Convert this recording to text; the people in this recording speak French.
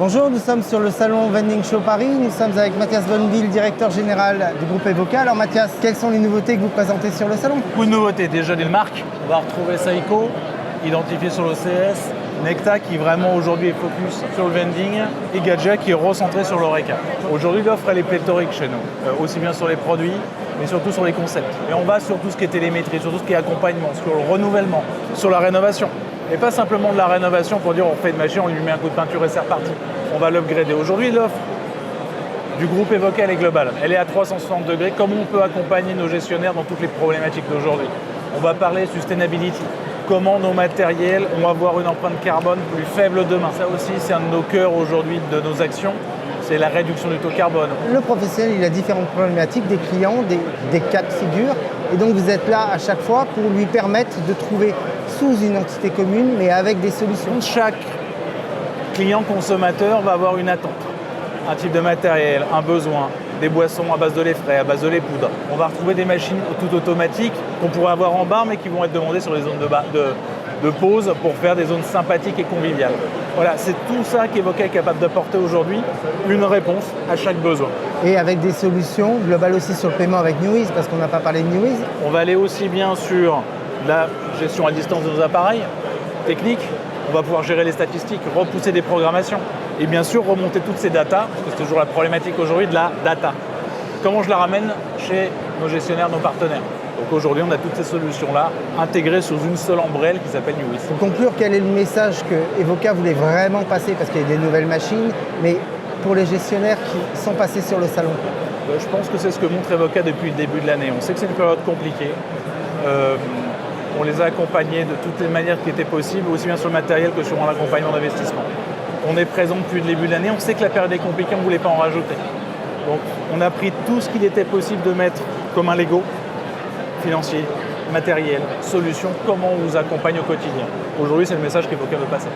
Bonjour, nous sommes sur le salon Vending Show Paris. Nous sommes avec Mathias Bonneville, directeur général du groupe Evoca. Alors Mathias, quelles sont les nouveautés que vous présentez sur le salon? Beaucoup de nouveautés, déjà des marques. On va retrouver Seiko, identifié sur le CS, Necta qui vraiment aujourd'hui est focus sur le vending et Gadget qui est recentré sur l'Oreca. Aujourd'hui l'offre elle est pléthorique chez nous, aussi bien sur les produits mais surtout sur les concepts. Et on va sur tout ce qui est télémétrie, sur tout ce qui est accompagnement, sur le renouvellement, sur la rénovation. Et pas simplement de la rénovation pour dire on fait une machine, on lui met un coup de peinture et c'est reparti. On va l'upgrader. Aujourd'hui l'offre du groupe Evoca elle est globale. Elle est à 360 degrés. Comment on peut accompagner nos gestionnaires dans toutes les problématiques d'aujourd'hui? On va parler sustainability. Comment nos matériels vont avoir une empreinte carbone plus faible demain. Ça aussi, c'est un de nos cœurs aujourd'hui de nos actions. C'est la réduction du taux carbone. Le professionnel, il a différentes problématiques, des clients, des cas de figure. Et donc vous êtes là à chaque fois pour lui permettre de trouver sous une entité commune, mais avec des solutions. Chaque client consommateur va avoir une attente. Un type de matériel, un besoin, des boissons à base de lait frais, à base de lait poudre. On va retrouver des machines tout automatiques qu'on pourrait avoir en bar mais qui vont être demandées sur les zones de pause pour faire des zones sympathiques et conviviales. Voilà, c'est tout ça qu'Evoca est capable d'apporter aujourd'hui, une réponse à chaque besoin. Et avec des solutions globales aussi sur le paiement avec Newiz, parce qu'on n'a pas parlé de Newiz. On va aller aussi bien sur la gestion à distance de nos appareils techniques, on va pouvoir gérer les statistiques, repousser des programmations et bien sûr remonter toutes ces datas, parce que c'est toujours la problématique aujourd'hui de la data. Comment je la ramène chez nos gestionnaires, nos partenaires? Donc aujourd'hui, on a toutes ces solutions-là intégrées sous une seule ombrelle qui s'appelle Newiz. Pour conclure, quel est le message que Evoca voulait vraiment passer? Parce qu'il y a des nouvelles machines, mais pour les gestionnaires qui sont passés sur le salon. Je pense que c'est ce que montre Evoca depuis le début de l'année. On sait que c'est une période compliquée. On les a accompagnés de toutes les manières qui étaient possibles, aussi bien sur le matériel que sur l'accompagnement d'investissement. On est présent depuis le début de l'année, on sait que la période est compliquée, on ne voulait pas en rajouter. Donc on a pris tout ce qu'il était possible de mettre comme un Lego, financier, matériel, solution, comment on vous accompagne au quotidien. Aujourd'hui, c'est le message qu'Evoca veut passer.